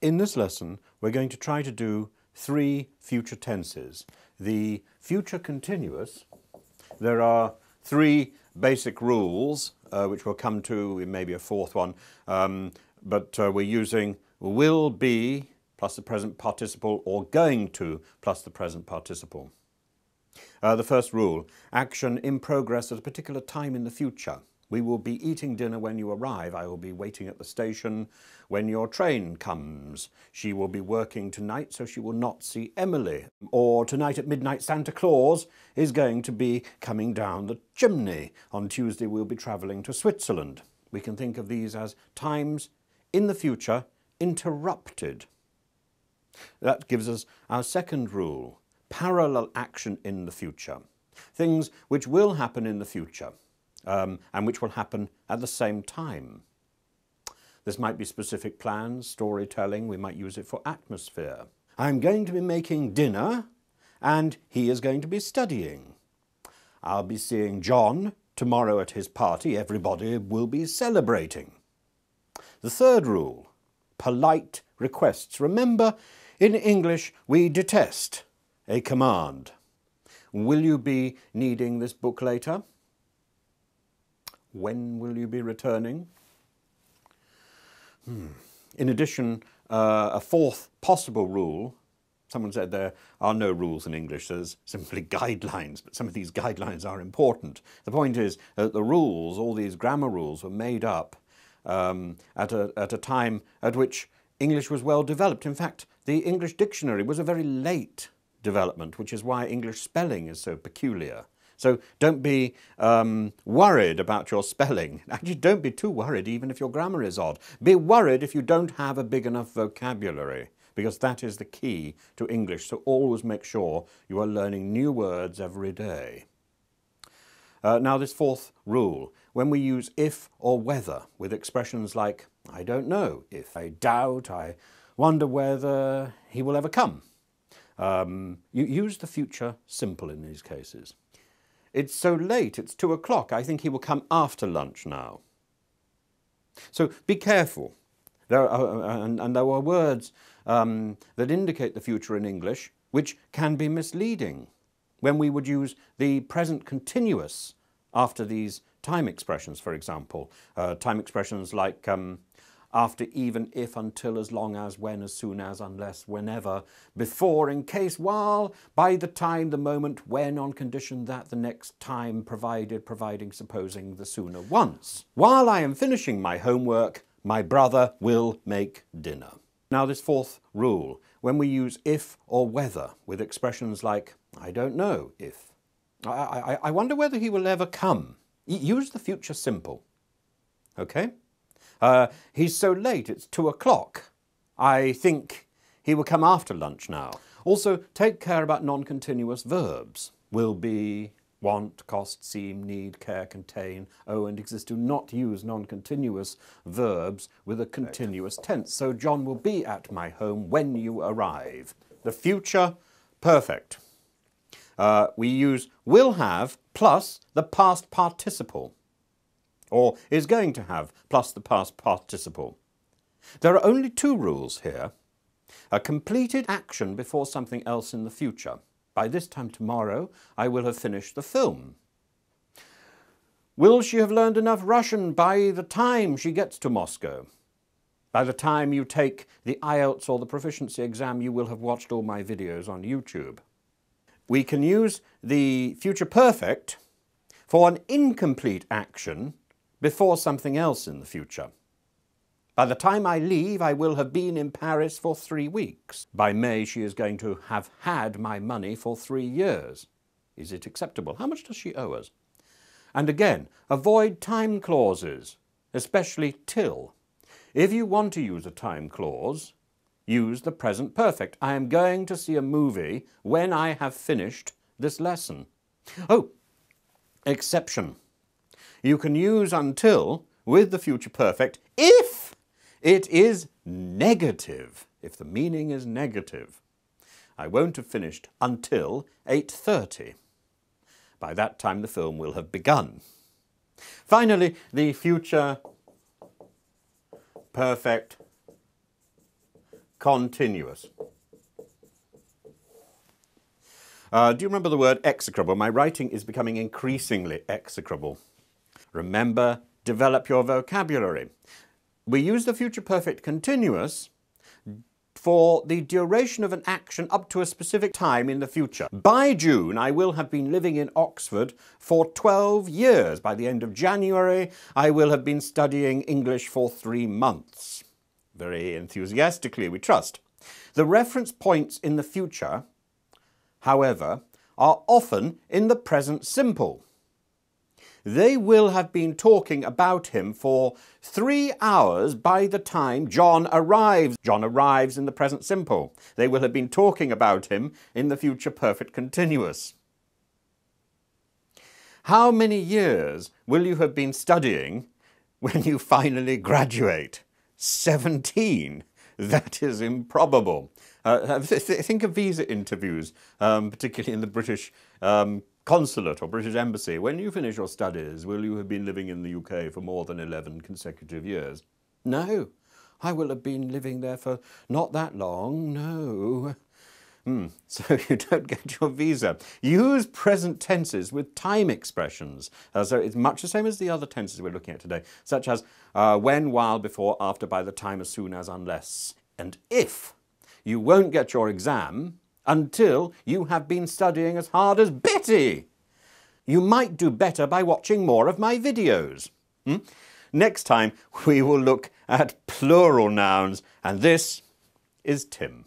In this lesson, we're going to try to do 3 future tenses. The future continuous, there are 3 basic rules, which we'll come to in maybe a 4th one, but we're using will be plus the present participle or going to plus the present participle. The first rule, action in progress at a particular time in the future. We will be eating dinner when you arrive. I will be waiting at the station when your train comes. She will be working tonight, so she will not see Emily. Or tonight at midnight, Santa Claus is going to be coming down the chimney. On Tuesday, we'll be travelling to Switzerland. We can think of these as times in the future interrupted. That gives us our second rule, parallel action in the future. Things which will happen in the future. And which will happen at the same time. This might be specific plans, storytelling, we might use it for atmosphere. I'm going to be making dinner and he is going to be studying. I'll be seeing John tomorrow at his party, everybody will be celebrating. The third rule, polite requests. Remember, in English we detest a command. Will you be needing this book later? When will you be returning? In addition, a 4th possible rule, someone said there are no rules in English, there's simply guidelines, but some of these guidelines are important. The point is that the rules, all these grammar rules, were made up at a time at which English was well developed. In fact, the English dictionary was a very late development, which is why English spelling is so peculiar. So don't be worried about your spelling. Actually, don't be too worried even if your grammar is odd. Be worried if you don't have a big enough vocabulary, because that is the key to English. So always make sure you are learning new words every day. Now this 4th rule, when we use if or whether with expressions like, I don't know, if I doubt, I wonder whether he will ever come. You use the future simple in these cases. It's so late, it's 2 o'clock. I think he will come after lunch now. So be careful. There are words that indicate the future in English which can be misleading when we would use the present continuous after these time expressions, for example. Time expressions like after, even, if, until, as long as, when, as soon as, unless, whenever, before, in case, while, by the time, the moment, when, on condition that, the next time, provided, providing, supposing, the sooner, once. While I am finishing my homework, my brother will make dinner. Now this 4th rule, when we use if or whether with expressions like, I don't know if, I wonder whether he will ever come. Use the future simple, okay? He's so late, it's 2 o'clock. I think he will come after lunch now. Also, take care about non-continuous verbs. Will be, want, cost, seem, need, care, contain, owe and exist. Do not use non-continuous verbs with a continuous tense. So John will be at my home when you arrive. The future perfect. We use will have plus the past participle, or is going to have plus the past participle. There are only 2 rules here. A completed action before something else in the future. By this time tomorrow, I will have finished the film. Will she have learned enough Russian by the time she gets to Moscow? By the time you take the IELTS or the proficiency exam, you will have watched all my videos on YouTube. We can use the future perfect for an incomplete action before something else in the future. By the time I leave, I will have been in Paris for 3 weeks. By May, she is going to have had my money for 3 years. Is it acceptable? How much does she owe us? And again, avoid time clauses, especially till. If you want to use a time clause, use the present perfect. I am going to see a movie when I have finished this lesson. Oh, exception. You can use until with the future perfect if it is negative, if the meaning is negative. I won't have finished until 8:30. By that time the film will have begun. Finally, the future perfect continuous. Do you remember the word execrable? My writing is becoming increasingly execrable. Remember, develop your vocabulary. We use the future perfect continuous for the duration of an action up to a specific time in the future. By June, I will have been living in Oxford for 12 years. By the end of January, I will have been studying English for 3 months. Very enthusiastically, we trust. The reference points in the future, however, are often in the present simple. They will have been talking about him for 3 hours by the time John arrives. John arrives in the present simple. They will have been talking about him in the future perfect continuous. How many years will you have been studying when you finally graduate? 17. That is improbable. Think of visa interviews, particularly in the British consulate or British embassy. When you finish your studies, will you have been living in the UK for more than 11 consecutive years? No, I will have been living there for not that long, no. So you don't get your visa. Use present tenses with time expressions. So it's much the same as the other tenses we're looking at today, such as when, while, before, after, by the time, as soon as, unless, and if. You won't get your exam until you have been studying as hard as Betty. You might do better by watching more of my videos. Next time, we will look at plural nouns, and this is Tim.